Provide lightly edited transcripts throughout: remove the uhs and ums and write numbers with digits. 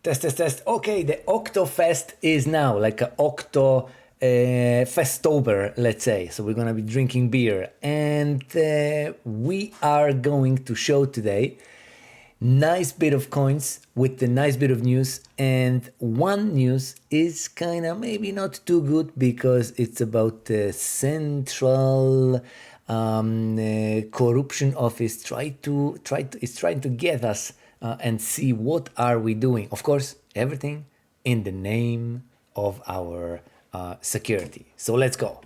Test. Okay, the Oktoberfest is now like a Festober, let's say. So we're gonna be drinking beer, and we are going to show today nice bit of coins with the nice bit of news. And one news is kind of maybe not too good because it's about the central corruption office trying to get us and see what are we doing. Of course, everything in the name of our security. So let's go.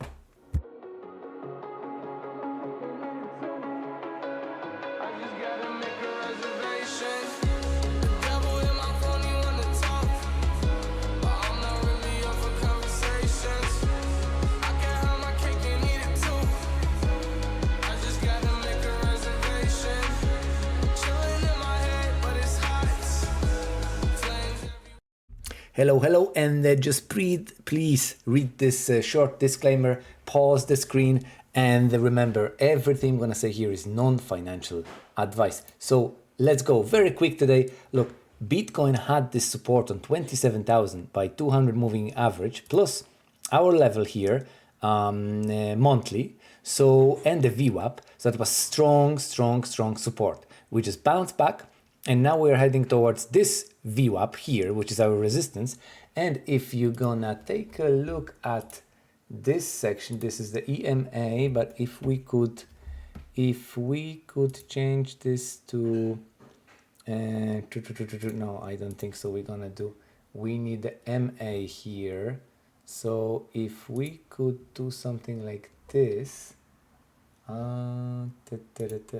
Hello, and just please read this short disclaimer, pause the screen, and remember, everything I'm gonna say here is non-financial advice. So let's go very quick today. Look, Bitcoin had this support on 27,000 by 200 moving average, plus our level here monthly, so, and the VWAP, so that was strong support. We just bounced back, and now we're heading towards this VWAP here, which is our resistance. And if you're gonna take a look at this section, this is the EMA, but if we could change this to no, I don't think so. We need the MA here. So if we could do something like this,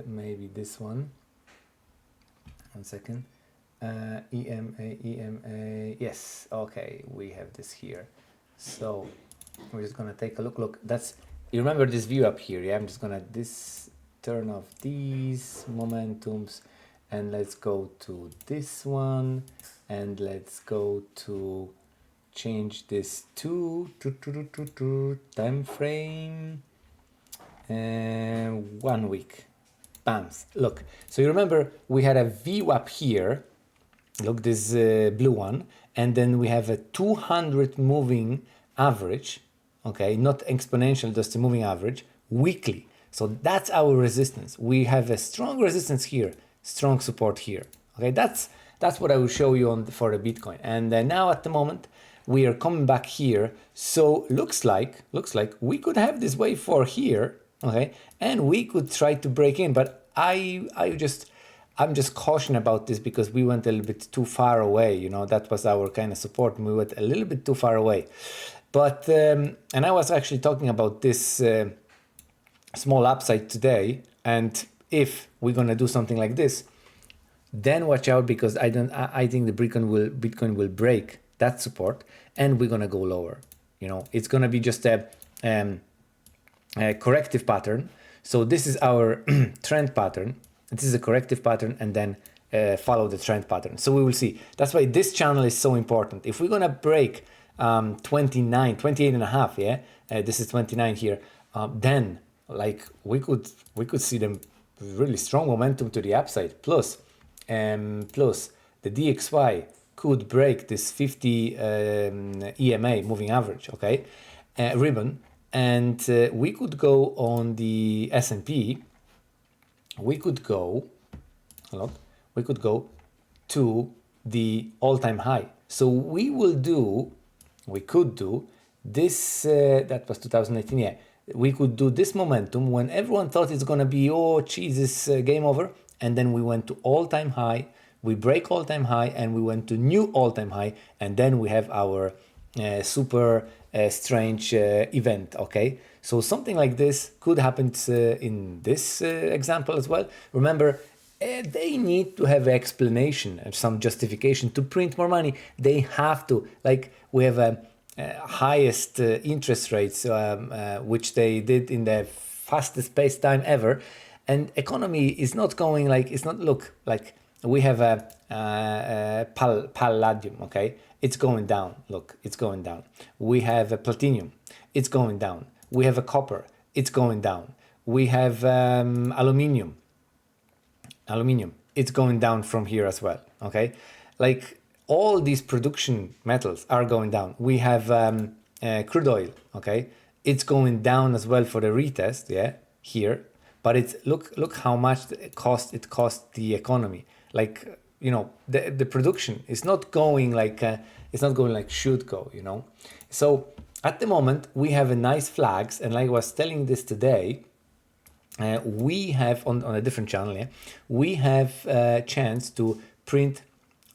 maybe this one. 1 second. EMA, yes, okay, we have this here. So we're just gonna take a look. That's, you remember this view up here, yeah? I'm just gonna turn off these momentums, and let's go to this one, and let's go to change this to time frame and 1 week. Bams. Look, so you remember we had a VWAP here. Look, this blue one, and then we have a 200 moving average, okay, not exponential, just a moving average weekly. So that's our resistance. We have a strong resistance here, strong support here. Okay, that's what I will show you for the Bitcoin. And now at the moment we are coming back here. So looks like we could have this wave for here, okay, and we could try to break in, but I'm just caution about this because we went a little bit too far away. You know, that was our kind of support. We went a little bit too far away. But, and I was actually talking about this small upside today. And if we're going to do something like this, then watch out, because I think the Bitcoin will break that support and we're going to go lower. You know, it's going to be just a corrective pattern. So this is our trend pattern. This is a corrective pattern, and then follow the trend pattern. So we will see. That's why this channel is so important. If we're gonna break 28 and a half, yeah, this is 29 here, then like we could see them really strong momentum to the upside. Plus the DXY could break this 50 EMA moving average, okay, ribbon, and we could go on the S&P. We could go to the all-time high. So we could do this, that was 2018, yeah. We could do this momentum when everyone thought it's gonna be, oh Jesus, game over. And then we went to all-time high, we break all-time high, and we went to new all-time high. And then we have our super strange event, okay? So something like this could happen in this example as well. Remember, they need to have explanation and some justification to print more money. They have to, like we have a highest interest rates, which they did in the fastest paced time ever. And economy is not going like, it's not, look, like we have a palladium, okay? It's going down, look, it's going down. We have a platinum, it's going down. We have a copper, it's going down. We have aluminium, it's going down from here as well, okay? Like all these production metals are going down. We have crude oil, okay? It's going down as well for the retest, yeah, here. But it's look how much it cost the economy. Like, you know, the production is not going like should go, you know. So at the moment we have a nice flags, and like I was telling this today, we have on a different channel, yeah, we have a chance to print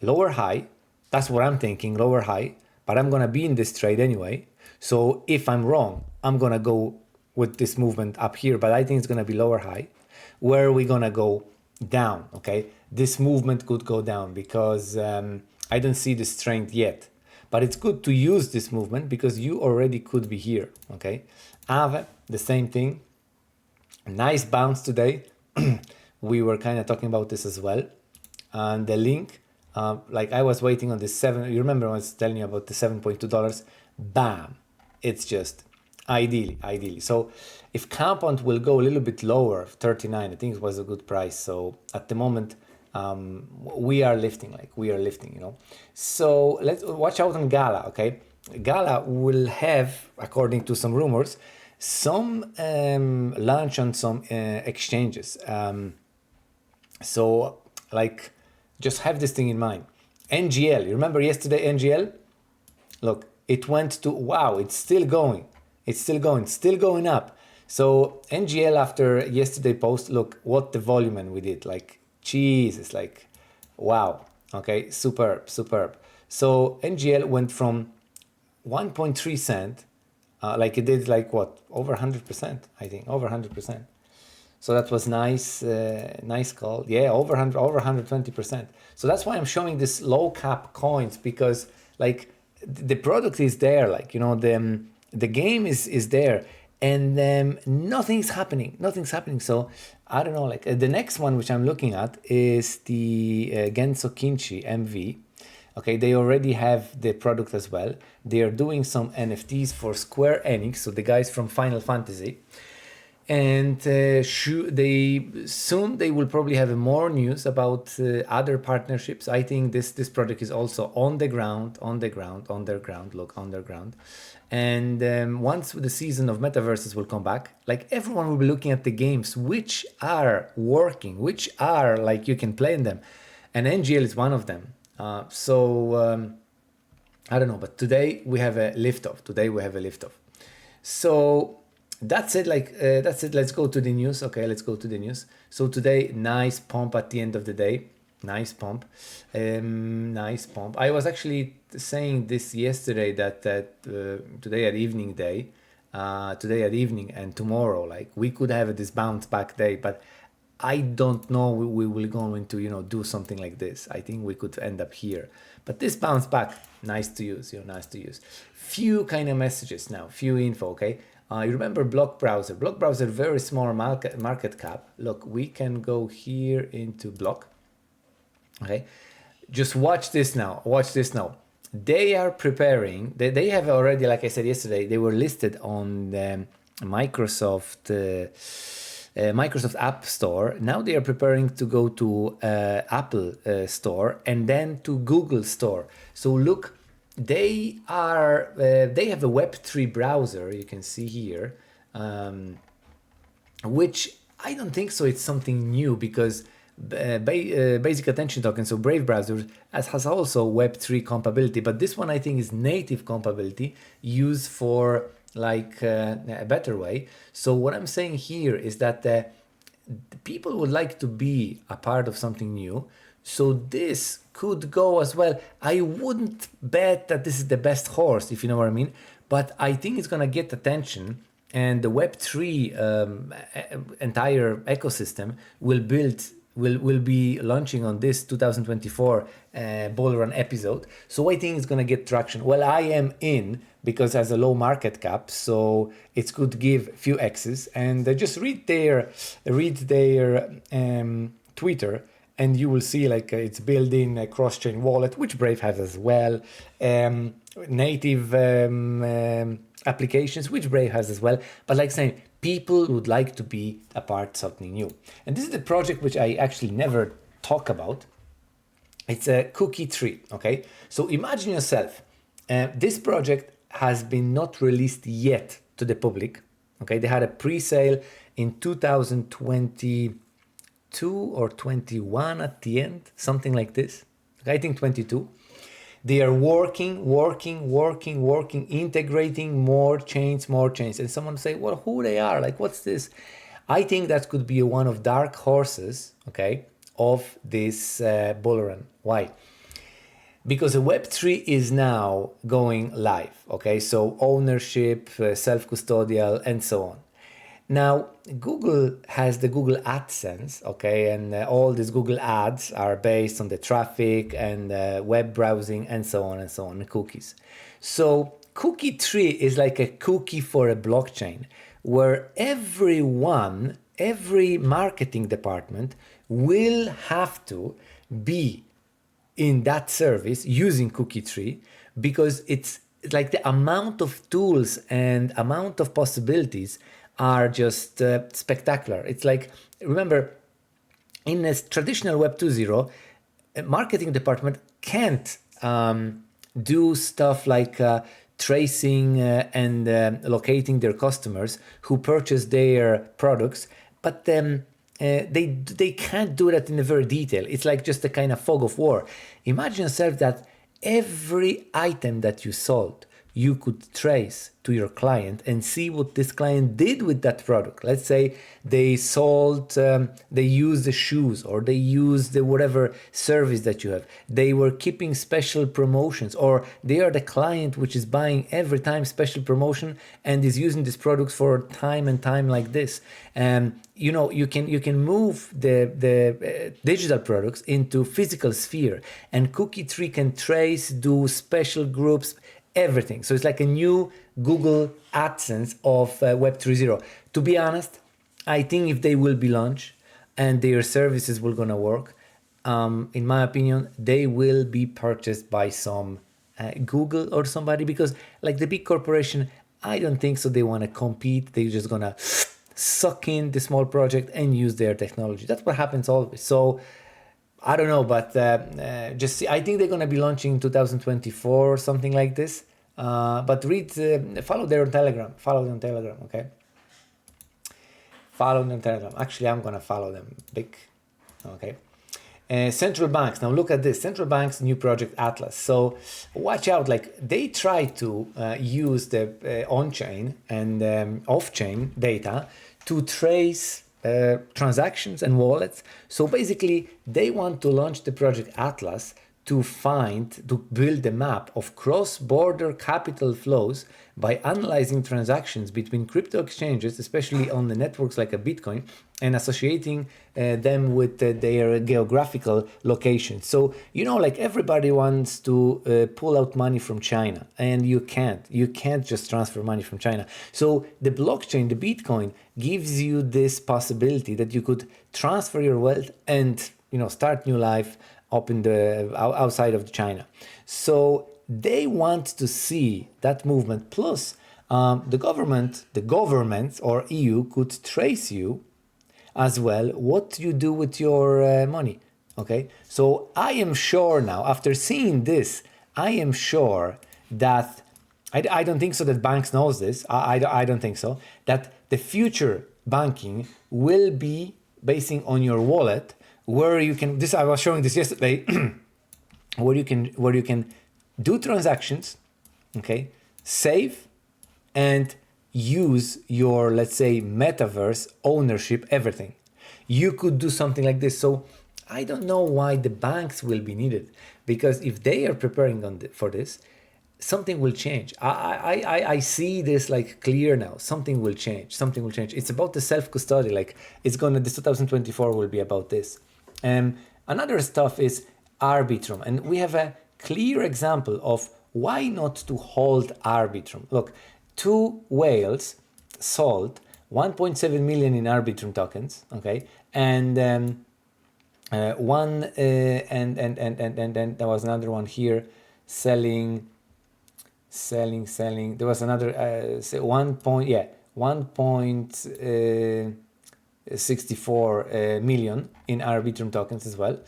lower high. That's what I'm thinking, lower high, but I'm gonna be in this trade anyway. So if I'm wrong, I'm gonna go with this movement up here, but I think it's gonna be lower high. Where are we gonna go? Down, okay? This movement could go down because I don't see the strength yet, but it's good to use this movement because you already could be here, okay? Ave, the same thing. Nice bounce today. We were kind of talking about this as well. And the link, like I was waiting on this you remember I was telling you about the $7.2, bam, it's just ideally. So if compound will go a little bit lower, 39, I think it was a good price. So at the moment, we are lifting, you know. So let's watch out on Gala, okay? Gala will have, according to some rumors, some launch on some exchanges. So like, just have this thing in mind. NGL, you remember yesterday NGL? Look, it went to, wow, it's still going up. So NGL after yesterday post, look what the volume and we did, like, Jesus, like, wow, okay, superb. So NGL went from 1.3 cent, like it did like what, over 100%, I think, over 100%. So that was nice, nice call. Yeah, over 120%. So that's why I'm showing this low cap coins, because like the product is there, like, you know, the game is there, and nothing's happening. So I don't know, like the next one which I'm looking at is the Genso Kinchi MV. Okay, they already have the product as well. They are doing some NFTs for Square Enix, so the guys from Final Fantasy. And they will probably have more news about other partnerships. I think this project is also on the ground. Look, underground. And once the season of metaverses will come back, like everyone will be looking at the games which are working, which are like you can play in them, and NGL is one of them. So I don't know, but today we have a liftoff. So that's it. Let's go to the news. Okay, let's go to the news. So today, nice pump at the end of the day. Nice pump. I was actually saying this yesterday that today at evening and tomorrow, like we could have this bounce back day, but I don't know we will go into, you know, do something like this. I think we could end up here, but this bounce back, nice to use. Few kind of messages now, few info. Okay. You remember Block Browser, very small market cap. Look, we can go here into Block. Okay, just watch this now. They are preparing. They have already, like I said yesterday, they were listed on the Microsoft App Store. Now they are preparing to go to Apple Store and then to Google Store. So look, they have a Web3 browser, you can see here, which I don't think so it's something new, because basic attention token, so Brave browser has also Web3 compatibility, but this one I think is native compatibility used for like a better way. So what I'm saying here is that the people would like to be a part of something new. So this could go as well. I wouldn't bet that this is the best horse, if you know what I mean, but I think it's gonna get attention, and the Web3 entire ecosystem will be launching on this 2024 Bull Run episode. So I think it's gonna get traction. Well, I am in because it has a low market cap, so it's good to give few X's, and just read their Twitter. And you will see like it's building a cross-chain wallet, which Brave has as well. Native applications, which Brave has as well. But like saying, people would like to be a part of something new. And this is the project which I actually never talk about. It's a cookie tree, okay? So imagine yourself, this project has been not released yet to the public, okay? They had a pre-sale in 2022 or 21 at the end, something like this. I think 22. They are working, integrating more chains. And someone say, well, who they are? Like, what's this? I think that could be one of dark horses, okay, of this bull run. Why? Because the Web3 is now going live, okay? So ownership, self-custodial, and so on. Now, Google has the Google AdSense, okay, and all these Google ads are based on the traffic and web browsing and so on, the cookies. So cookie tree is like a cookie for a blockchain where every marketing department will have to be in that service using cookie tree, because it's like the amount of tools and amount of possibilities are just spectacular. It's like, remember, in a traditional Web 2.0, a marketing department can't do stuff like tracing and locating their customers who purchase their products, but they can't do that in a very detail. It's like just a kind of fog of war. Imagine yourself that every item that you sold, you could trace to your client and see what this client did with that product. Let's say they sold, they used the shoes, or they used the whatever service that you have. They were keeping special promotions, or they are the client which is buying every time special promotion and is using these products for time and time like this. You know, you can move the digital products into physical sphere, and cookie tree can trace, do special groups, everything. So it's like a new Google AdSense of Web 3.0. To be honest, I think if they will be launched and their services will gonna work, in my opinion, they will be purchased by some Google or somebody, because like the big corporation, I don't think so they want to compete. They're just gonna suck in the small project and use their technology. That's what happens always. So I don't know, but just see, I think they're going to be launching in 2024 or something like this. But follow them on Telegram. Okay? Follow them on Telegram. Actually, I'm going to follow them big. Okay? Central banks. Now look at this. Central banks new project Atlas. So watch out. Like they try to use the on-chain and off-chain data to trace transactions and wallets. So basically, they want to launch the project Atlas to build a map of cross-border capital flows by analyzing transactions between crypto exchanges, especially on the networks like a Bitcoin, and associating them with their geographical locations. So, you know, like everybody wants to pull out money from China, and you can't just transfer money from China. So the blockchain, the Bitcoin, gives you this possibility that you could transfer your wealth and, you know, start new life up in the outside of China. So they want to see that movement. Plus, the government or EU could trace you as well what you do with your money. Okay, so I am sure now, after seeing this, I am sure that I don't think so that banks knows this. I don't think so that the future banking will be basing on your wallet, where you can. This I was showing this yesterday, where you can do transactions, okay, save, and use your, let's say, metaverse ownership, everything. You could do something like this. So I don't know why the banks will be needed, because if they are preparing for this, something will change. I see this like clear now. Something will change. It's about the self-custody. Like this 2024 will be about this. Another stuff is Arbitrum, and we have a clear example of why not to hold Arbitrum. Look, two whales sold 1.7 million in Arbitrum tokens, okay, and then there was another one here selling. There was another 1.64 million in Arbitrum tokens as well.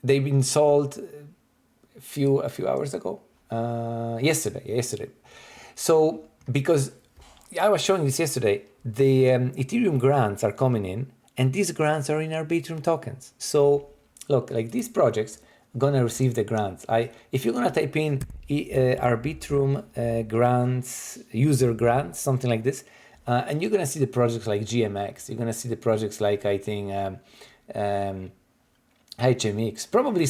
they've been sold a few hours ago, yesterday. So because I was showing this yesterday, the Ethereum grants are coming in, and these grants are in Arbitrum tokens. So look, like these projects gonna receive the grants. If you're gonna type in Arbitrum grants, user grants, something like this, and you're gonna see the projects like GMX. You're gonna see the projects like, I think, HMX. Probably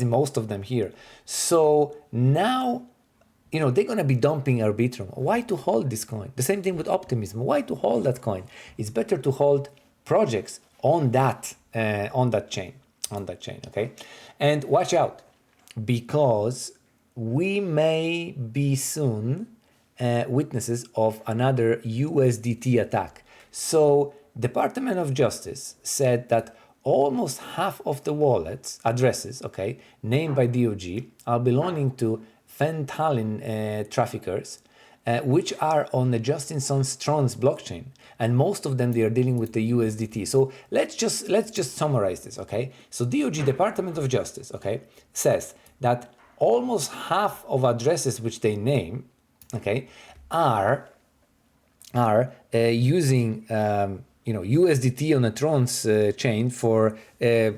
most of them here. So now, they're gonna be dumping Arbitrum. Why to hold this coin? The same thing with Optimism. Why to hold that coin? It's better to hold projects on that chain. Okay, and watch out, because we may be soon witnesses of another USDT attack. So Department of Justice said that almost half of the wallets addresses, okay, named by DOJ are belonging to fentanyl traffickers, which are on the Justin Tron's blockchain, and most of them, they are dealing with the USDT. So let's just summarize this, okay? So DOJ, Department of Justice, okay, says that almost half of addresses which they name, okay, are using USDT on a Tron's chain for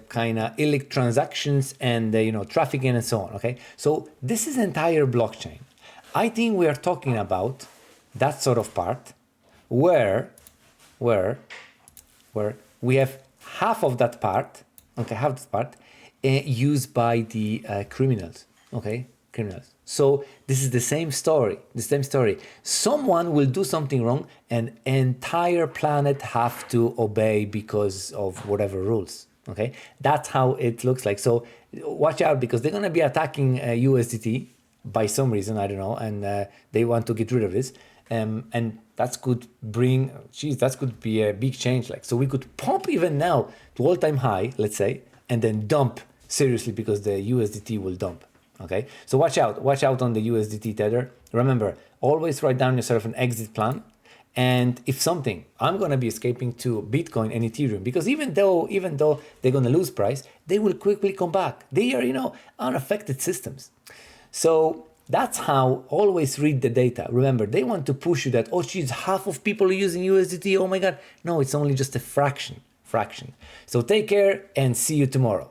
kind of illicit transactions and trafficking and so on. Okay, so this is entire blockchain. I think we are talking about that sort of part where we have half of that part, okay, used by the criminals, okay, criminals. So this is the same story. Someone will do something wrong, and entire planet have to obey because of whatever rules. Okay, that's how it looks like. So watch out, because they're gonna be attacking USDT by some reason, I don't know, and they want to get rid of this. And that could be a big change. Like, so we could pump even now to all-time high, let's say, and then dump seriously, because the USDT will dump. Okay, so watch out on the USDT tether. Remember, always write down yourself an exit plan. And if something, I'm gonna be escaping to Bitcoin and Ethereum, because even though they're gonna lose price, they will quickly come back. They are, unaffected systems. So that's how always read the data. Remember, they want to push you that, oh geez, half of people are using USDT. Oh my God. No, it's only just a fraction. So take care and see you tomorrow.